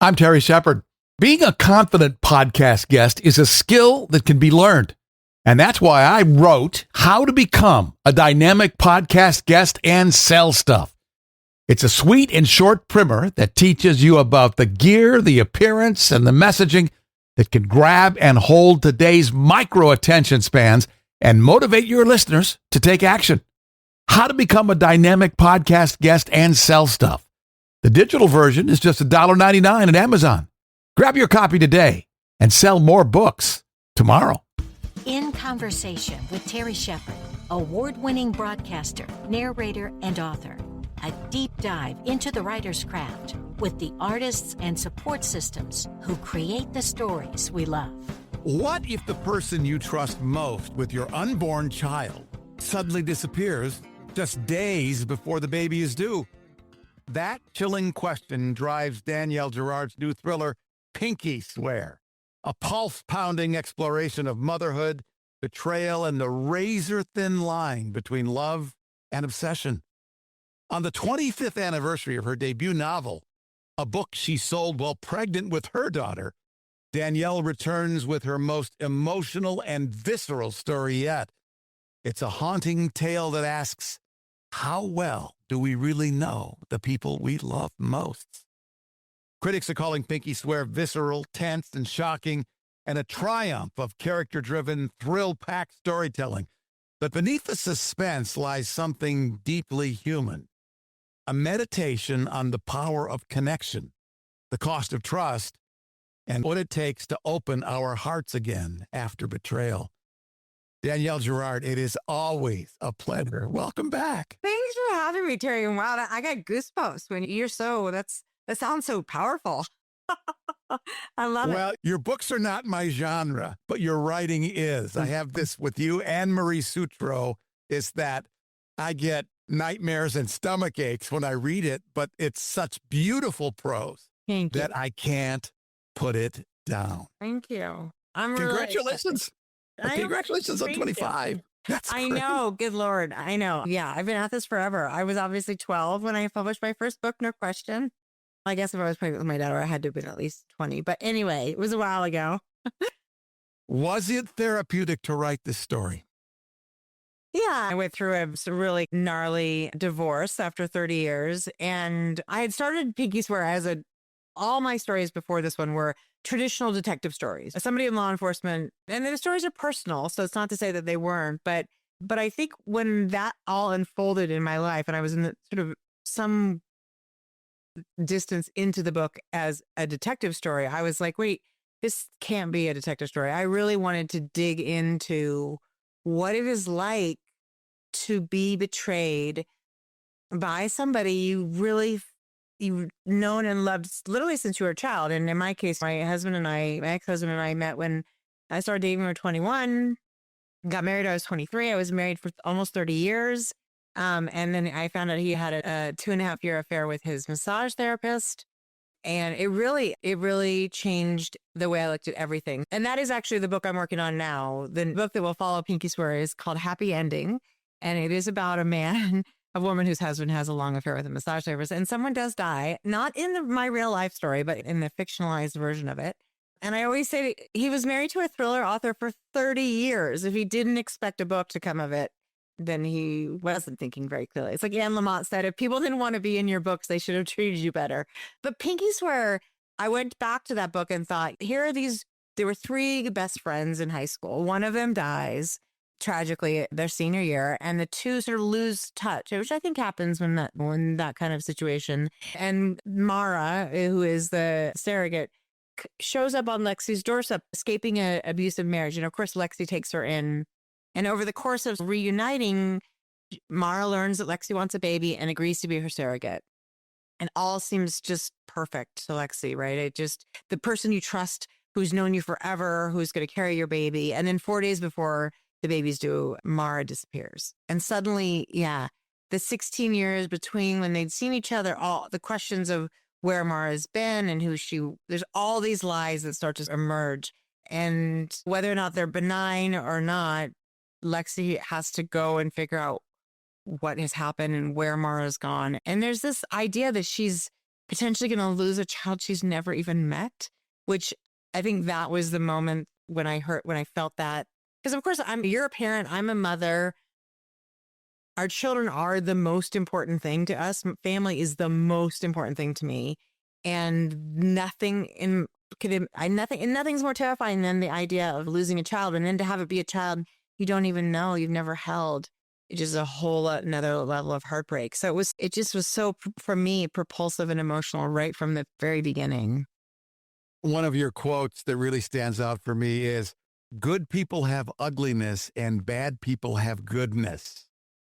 I'm Terry Shepard. Being a confident podcast guest is a skill that can be learned. And that's why I wrote How to Become a Dynamic Podcast Guest and Sell Stuff. It's a sweet and short primer that teaches you about the gear, the appearance, and the messaging that can grab and hold today's micro attention spans and motivate your listeners to take action. How to Become a Dynamic Podcast Guest and Sell Stuff. The digital version is just $1.99 at Amazon. Grab your copy today and sell more books tomorrow. In Conversation with Terry Shepard, award-winning broadcaster, narrator, and author. A deep dive into the writer's craft with the artists and support systems who create the stories we love. What if the person you trust most with your unborn child suddenly disappears just days before the baby is due? That chilling question drives Danielle Girard's new thriller, Pinky Swear, a pulse-pounding exploration of motherhood, betrayal, and the razor-thin line between love and obsession. On the 25th anniversary of her debut novel, a book she sold while pregnant with her daughter, Danielle returns with her most emotional and visceral story yet. It's a haunting tale that asks, how well do we really know the people we love most? Critics are calling Pinky Swear visceral, tense, and shocking, and a triumph of character-driven, thrill-packed storytelling. But beneath the suspense lies something deeply human, a meditation on the power of connection, the cost of trust, and what it takes to open our hearts again after betrayal. Danielle Girard, it is always a pleasure. Welcome back. Thanks for having me, Terry. Wow, I got goosebumps when that sounds so powerful. I love it. Well, your books are not my genre, but your writing is. I have this with you, Anne-Marie Sutro, is that I get nightmares and stomach aches when I read it, but it's such beautiful prose Thank you. that I can't put it down. Thank you. I'm Congratulations. Congratulations on 25. That's I great. know. Good Lord. I know. Yeah, I've been at this forever. I was obviously 12 when I published my first book, no question. I guess if I was pregnant with my daughter, I had to have been at least 20. But anyway, it was a while ago. Was it therapeutic to write this story? Yeah, I went through a really gnarly divorce after 30 years. And I had started Pinky Swear all my stories before this one were traditional detective stories. Somebody in law enforcement, and the stories are personal, so it's not to say that they weren't, but I think when that all unfolded in my life and I was in the sort of some distance into the book as a detective story, I was like, wait, this can't be a detective story. I really wanted to dig into what it is like to be betrayed by somebody you've known and loved literally since you were a child. And in my case, my ex-husband and I met when I started dating when we were 21, got married when I was 23. I was married for almost 30 years. And then I found out he had a 2.5-year affair with his massage therapist. And it really changed the way I looked at everything. And that is actually the book I'm working on now. The book that will follow Pinky Swear is called Happy Ending. And it is about a woman whose husband has a long affair with a massage therapist. And someone does die, not in my real life story, but in the fictionalized version of it. And I always say he was married to a thriller author for 30 years. If he didn't expect a book to come of it, then he wasn't thinking very clearly. It's like Anne Lamott said, if people didn't want to be in your books, they should have treated you better. But Pinky Swear, I went back to that book and thought, there were 3 best friends in high school. One of them dies tragically their senior year, and the 2 sort of lose touch, which I think happens when that kind of situation. And Mara, who is the surrogate, shows up on Lexi's doorstep, escaping an abusive marriage. And of course, Lexi takes her in. And over the course of reuniting, Mara learns that Lexi wants a baby and agrees to be her surrogate. And all seems just perfect to Lexi, right? The person you trust, who's known you forever, who's going to carry your baby. And then 4 days before the baby's due, Mara disappears. And suddenly, the 16 years between when they'd seen each other, all the questions of where Mara's been and there's all these lies that start to emerge. And whether or not they're benign or not, Lexi has to go and figure out what has happened and where Mara's gone. And there's this idea that she's potentially going to lose a child she's never even met, which I think that was the moment when I felt that. Because of course you're a parent, I'm a mother. Our children are the most important thing to us. Family is the most important thing to me. And nothing's more terrifying than the idea of losing a child, and then to have it be a child you don't even know, you've never held. It's just a whole another level of heartbreak. So it just was so, for me, propulsive and emotional right from the very beginning. One of your quotes that really stands out for me is, good people have ugliness and bad people have goodness.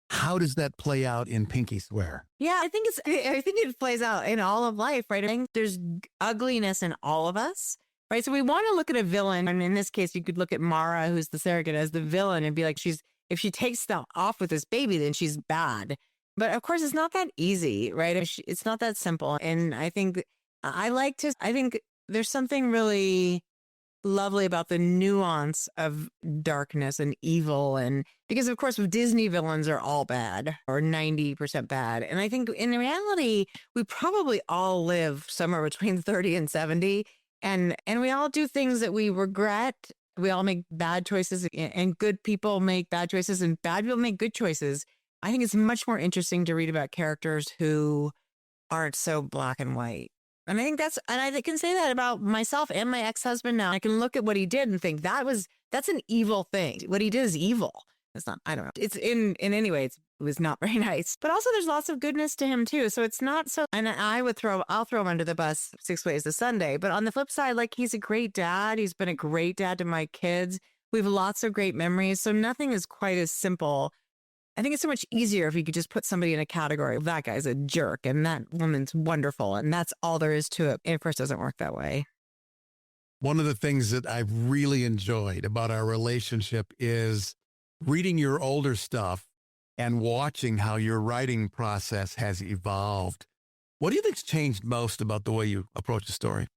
How does that play out in Pinky Swear? Yeah, I think it plays out in all of life, right? I think there's ugliness in all of us, right? So we want to look at a villain. And in this case, you could look at Mara, who's the surrogate, as the villain and be like, if she takes off with this baby, then she's bad. But of course, it's not that easy, right? It's not that simple. And I think there's something really lovely about the nuance of darkness and evil. And because of course Disney villains are all bad or 90% bad. And I think in reality, we probably all live somewhere between 30 and 70. And we all do things that we regret. We all make bad choices, and good people make bad choices and bad people make good choices. I think it's much more interesting to read about characters who aren't so black and white. And I think I can say that about myself and my ex-husband now. I can look at what he did and think that's an evil thing. What he did is evil. It's not, I don't know. It's in any way, it was not very nice. But also there's lots of goodness to him too. So it's not so, and I'll throw him under the bus 6 ways to Sunday. But on the flip side, like, he's a great dad. He's been a great dad to my kids. We have lots of great memories. So nothing is quite as simple. I think it's so much easier if you could just put somebody in a category. That guy's a jerk and that woman's wonderful. And that's all there is to it. And of course, it doesn't work that way. One of the things that I've really enjoyed about our relationship is reading your older stuff and watching how your writing process has evolved. What do you think's changed most about the way you approach a story?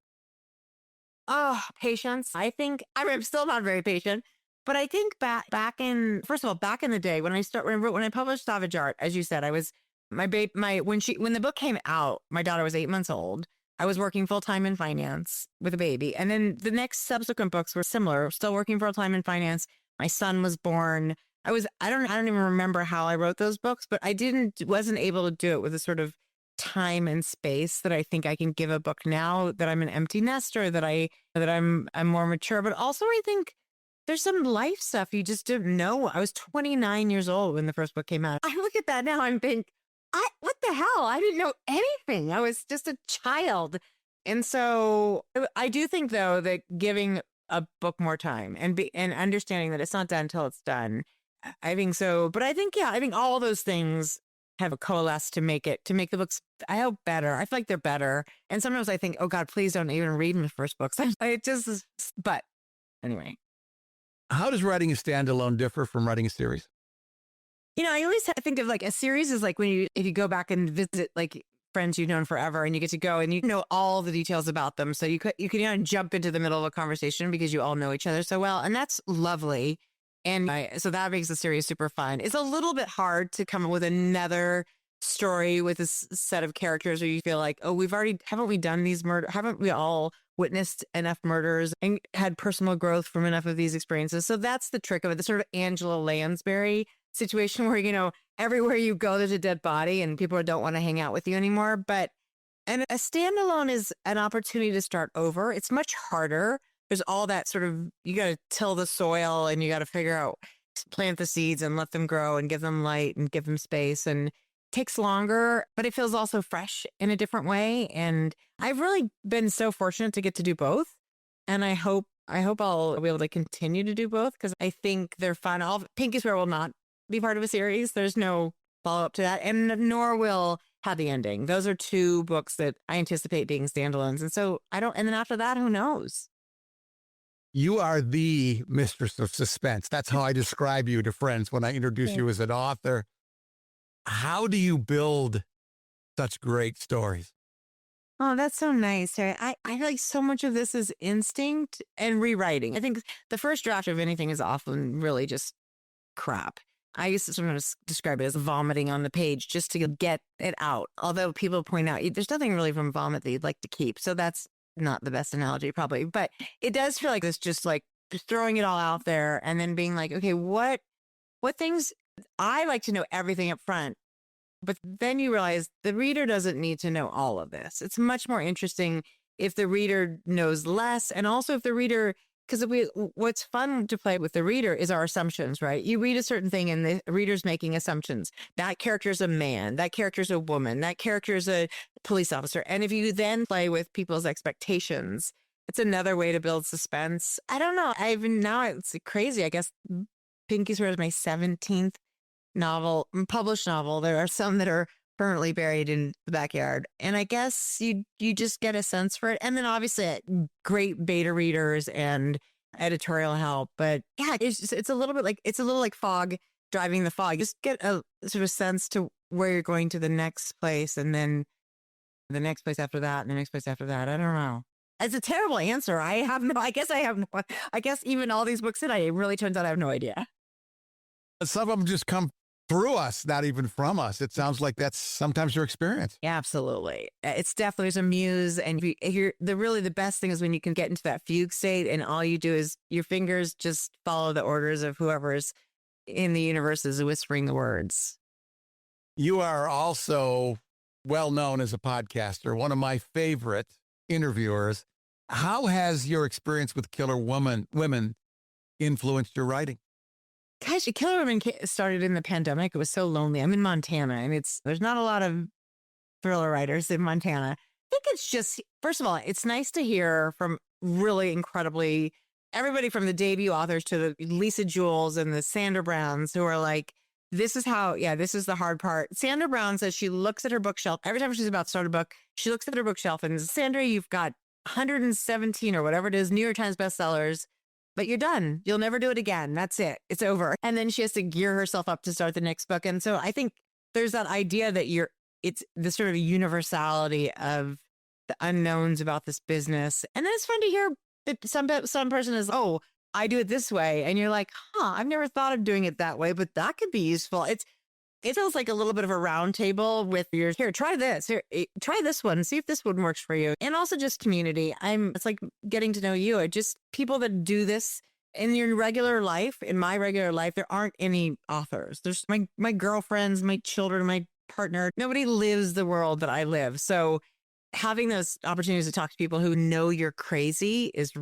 Oh, patience. I think I'm still not very patient. But I think back in the day when I published Savage Art, as you said, I was when the book came out, my daughter was 8 months old. I was working full time in finance with a baby, and then the next subsequent books were similar. Still working full time in finance. My son was born. I don't even remember how I wrote those books, but wasn't able to do it with the sort of time and space that I think I can give a book now that I'm an empty nester, that I'm more mature, but also I think there's some life stuff you just didn't know. I was 29 years old when the first book came out. I look at that now and think, what the hell? I didn't know anything. I was just a child. And so I do think, though, that giving a book more time and understanding that it's not done until it's done. I think so. But I think all those things have coalesced to make the books, I hope, better. I feel like they're better. And sometimes I think, oh God, please don't even read my first books. But anyway. How does writing a standalone differ from writing a series? I always think of like a series is like if you go back and visit like friends you've known forever and you get to go and you know all the details about them. So you can jump into the middle of a conversation because you all know each other so well. And that's lovely. And so that makes the series super fun. It's a little bit hard to come up with another story with a set of characters where you feel like, oh, haven't we done these murders? Haven't we all witnessed enough murders and had personal growth from enough of these experiences? So that's the trick of it, the sort of Angela Lansbury situation where, everywhere you go, there's a dead body and people don't want to hang out with you anymore. And a standalone is an opportunity to start over. It's much harder. There's all that sort of, you got to till the soil and you got to figure out, plant the seeds and let them grow and give them light and give them space. And takes longer, but it feels also fresh in a different way. And I've really been so fortunate to get to do both. And I hope I'll be able to continue to do both because I think they're fun. Pinky Swear will not be part of a series. There's no follow-up to that, and nor will Happy Ending. Those are two books that I anticipate being standalones. And so and then after that, who knows? You are the mistress of suspense. That's how I describe you to friends when I introduce you as an author. How do you build such great stories? Oh, that's so nice, Terry. I feel like so much of this is instinct and rewriting. I think the first draft of anything is often really just crap. I used to sometimes describe it as vomiting on the page just to get it out. Although people point out there's nothing really from vomit that you'd like to keep. So that's not the best analogy probably, but it does feel like this just like just throwing it all out there and then being like, okay, what things I like to know everything up front. But then you realize the reader doesn't need to know all of this. It's much more interesting if the reader knows less. And also if the reader, because what's fun to play with the reader is our assumptions, right? You read a certain thing and the reader's making assumptions. That character's a man, that character's a woman, that character's a police officer. And if you then play with people's expectations, it's another way to build suspense. I don't know. Now it's crazy. I guess Pinky Swear is my 17th novel, published novel. There are some that are currently buried in the backyard. And I guess you just get a sense for it. And then obviously great beta readers and editorial help. But yeah, it's a little bit like, it's a little like fog driving the fog. Just get a sort of sense to where you're going to the next place and then the next place after that and the next place after that. I don't know. It's a terrible answer. I guess even all these books that it really turns out I have no idea. Some of them just come through us, not even from us. It sounds like that's sometimes your experience. Yeah, absolutely. It's definitely a muse. And the best thing is when you can get into that fugue state and all you do is your fingers just follow the orders of whoever's in the universe is whispering the words. You are also well known as a podcaster, one of my favorite interviewers. How has your experience with killer women influenced your writing? Gosh, Killer Women started in the pandemic. It was so lonely. I'm in Montana, and there's not a lot of thriller writers in Montana. I think it's just, first of all, it's nice to hear from really incredibly everybody from the debut authors to the Lisa Jewells and the Sandra Browns who are like, this is the hard part. Sandra Brown says she looks at her bookshelf every time she's about to start a book. She looks at her bookshelf and says, Sandra, you've got 117 or whatever it is, New York Times bestsellers. But you're done. You'll never do it again. That's it. It's over. And then she has to gear herself up to start the next book. And so I think there's that idea that it's the sort of universality of the unknowns about this business. And then it's fun to hear that some person is, oh, I do it this way. And you're like, I've never thought of doing it that way, but that could be useful. It feels like a little bit of a round table with here, try this, try this one, see if this one works for you. And also just community. It's like getting to know you. Just people that do this in your regular life. In my regular life, there aren't any authors. There's my girlfriends, my children, my partner. Nobody lives the world that I live. So having those opportunities to talk to people who know you're crazy is,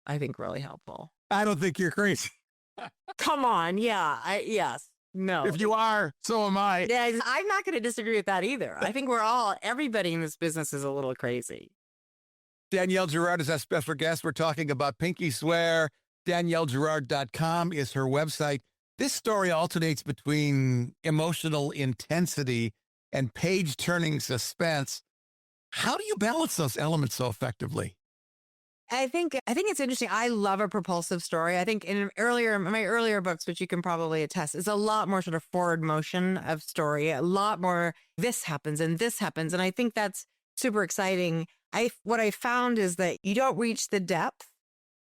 I think, really helpful. I don't think you're crazy. Come on. Yeah. Yes. No. If you are, so am I. Yeah, I'm not going to disagree with that either. I think everybody in this business is a little crazy. Danielle Girard is our special guest. We're talking about Pinky Swear. DanielleGirard.com is her website. This story alternates between emotional intensity and page-turning suspense. How do you balance those elements so effectively? I think it's interesting. I love a propulsive story. I think in my earlier books, which you can probably attest, is a lot more sort of forward motion of story, a lot more this happens and this happens. And I think that's super exciting. What I found is that you don't reach the depth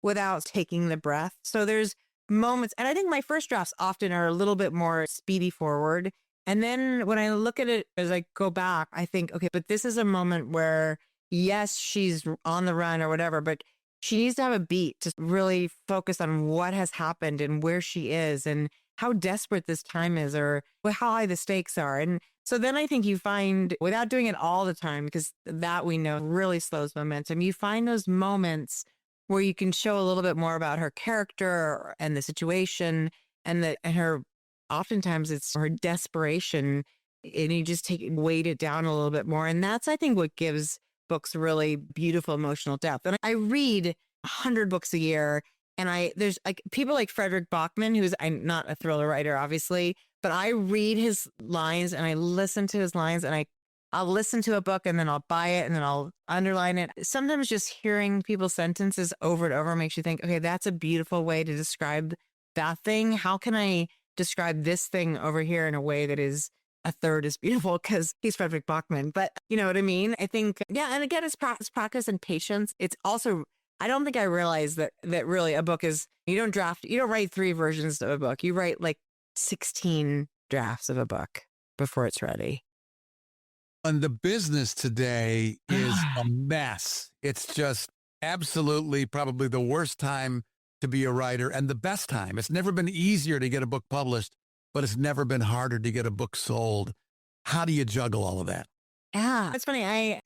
without taking the breath. So there's moments, and I think my first drafts often are a little bit more speedy forward. And then when I look at it as I go back, I think, okay, but this is a moment where, yes, she's on the run or whatever, but she needs to have a beat to really focus on what has happened and where she is and how desperate this time is or how high the stakes are. And so then I think you find, without doing it all the time, because that we know really slows momentum, you find those moments where you can show a little bit more about her character and the situation and her, oftentimes it's her desperation, and you just weight it down a little bit more. And that's, I think, what gives books really beautiful emotional depth. And I read 100 books a year, and there's like people like Frederick Bachman, I'm not a thriller writer, obviously, but I read his lines and I listen to his lines, and I'll listen to a book and then I'll buy it and then I'll underline it. Sometimes just hearing people's sentences over and over makes you think, okay, that's a beautiful way to describe that thing. How can I describe this thing over here in a way that is a third as beautiful, because he's Frederick Bachman. But you know what I mean? I think, yeah. And again, it's practice and patience. It's also, I don't think I realized that really a book is, you don't write 3 versions of a book. You write like 16 drafts of a book before it's ready. And the business today is a mess. It's just absolutely probably the worst time to be a writer and the best time. It's never been easier to get a book published, but it's never been harder to get a book sold. How do you juggle all of that? Yeah, it's funny.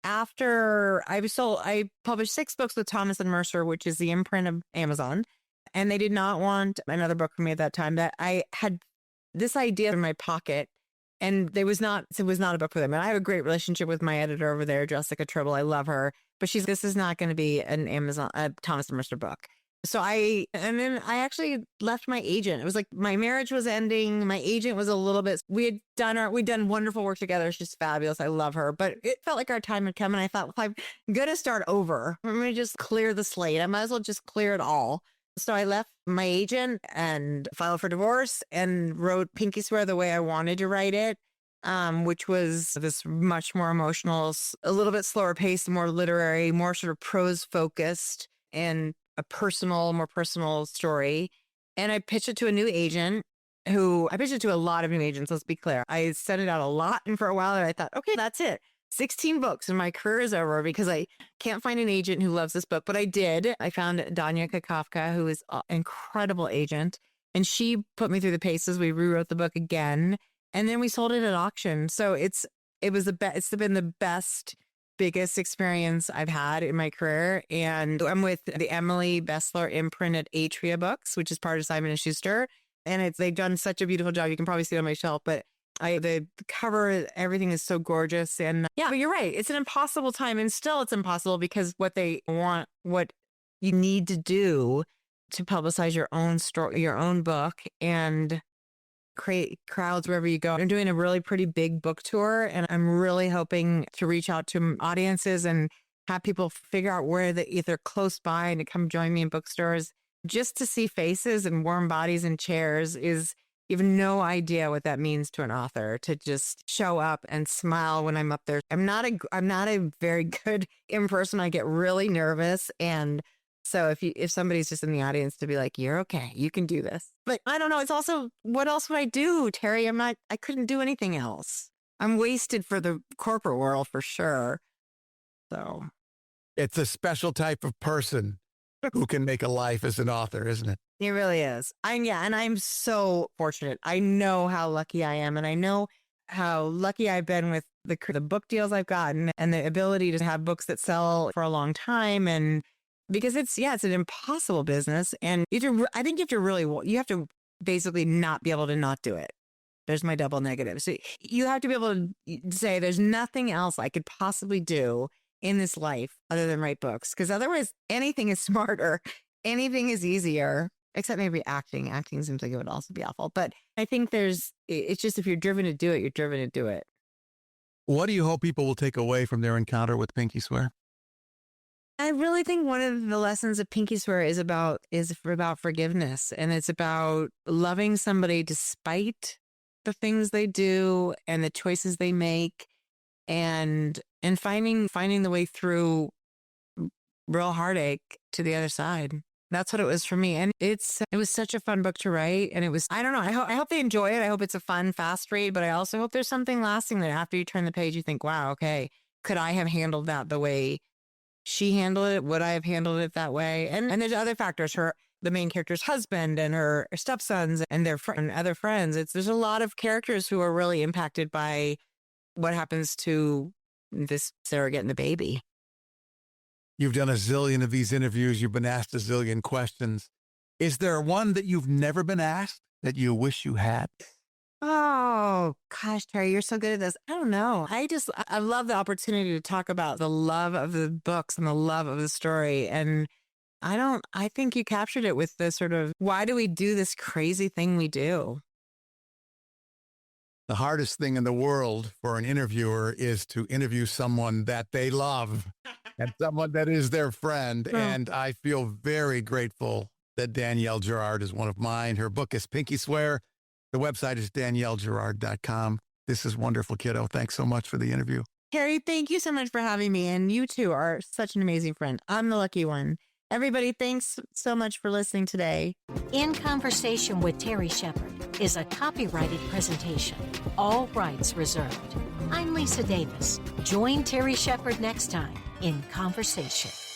After I published 6 books with Thomas and Mercer, which is the imprint of Amazon, and they did not want another book from me at that time. That I had this idea in my pocket, and it was not a book for them. And I have a great relationship with my editor over there, Jessica Tribble. I love her, but this is not going to be an Thomas and Mercer book. So then I actually left my agent. It was like my marriage was ending. My agent was a little bit, we'd done wonderful work together. She's fabulous. I love her, but it felt like our time had come. And I thought, well, I'm going to start over. I'm going to just clear the slate. I might as well just clear it all. So I left my agent and filed for divorce and wrote Pinky Swear the way I wanted to write it, which was this much more emotional, a little bit slower paced, more literary, more sort of prose focused, and more personal story. And I pitched it to a new agent I pitched it to a lot of new agents. Let's be clear. I sent it out a lot. And for a while I thought, okay, that's it. 16 books and my career is over because I can't find an agent who loves this book. But I did. I found Danielle Girard, who is an incredible agent. And she put me through the paces. We rewrote the book again. And then we sold it at auction. So it's been the best, biggest experience I've had in my career. And I'm with the Emily Bessler imprint at Atria Books, which is part of Simon & Schuster. And they've done such a beautiful job. You can probably see it on my shelf, but the cover, everything is so gorgeous. And yeah, but you're right. It's an impossible time. And still it's impossible because what you need to do to publicize your own story, your own book, and create crowds wherever you go. I'm doing a really pretty big book tour, and I'm really hoping to reach out to audiences and have people figure out where they're either close by and to come join me in bookstores. Just to see faces and warm bodies in chairs you have no idea what that means to an author, to just show up and smile when I'm up there. I'm not a very good in person. I get really nervous. And so if somebody's just in the audience, to be like, you're okay, you can do this. But I don't know. It's also, what else would I do, Terry? I couldn't do anything else. I'm wasted for the corporate world for sure. So It's a special type of person who can make a life as an author, isn't it? it really is. And I'm so fortunate. I know how lucky I am, and I know how lucky I've been with the book deals I've gotten and the ability to have books that sell for a long time. And because it's an impossible business, and I think you have to basically not be able to not do it. There's my double negative. So you have to be able to say there's nothing else I could possibly do in this life other than write books, because otherwise anything is smarter, anything is easier, except maybe acting. Acting seems like it would also be awful. But I think it's just, if you're driven to do it, you're driven to do it. What do you hope people will take away from their encounter with Pinky Swear? I really think one of the lessons of Pinky Swear is about forgiveness, and it's about loving somebody despite the things they do and the choices they make, and finding the way through real heartache to the other side. That's what it was for me. And it was such a fun book to write. And it was, I don't know, I hope they enjoy it. I hope it's a fun, fast read, but I also hope there's something lasting that after you turn the page, you think, wow, okay, could I have handled that the way she handled it? Would I have handled it that way? And there's other factors, the main character's husband and her stepsons and their and other friends. There's a lot of characters who are really impacted by what happens to this surrogate and the baby. You've done a zillion of these interviews. You've been asked a zillion questions. Is there one that you've never been asked that you wish you had? Oh, gosh, Terry, you're so good at this. I don't know. I love the opportunity to talk about the love of the books and the love of the story. And I think you captured it with the sort of, why do we do this crazy thing we do? The hardest thing in the world for an interviewer is to interview someone that they love and someone that is their friend. Oh. And I feel very grateful that Danielle Girard is one of mine. Her book is Pinky Swear. The website is daniellegirard.com. This is wonderful, kiddo. Thanks so much for the interview. Terry, thank you so much for having me. And you too are such an amazing friend. I'm the lucky one. Everybody, thanks so much for listening today. In Conversation with Terry Shepard is a copyrighted presentation. All rights reserved. I'm Lisa Davis. Join Terry Shepard next time in Conversation.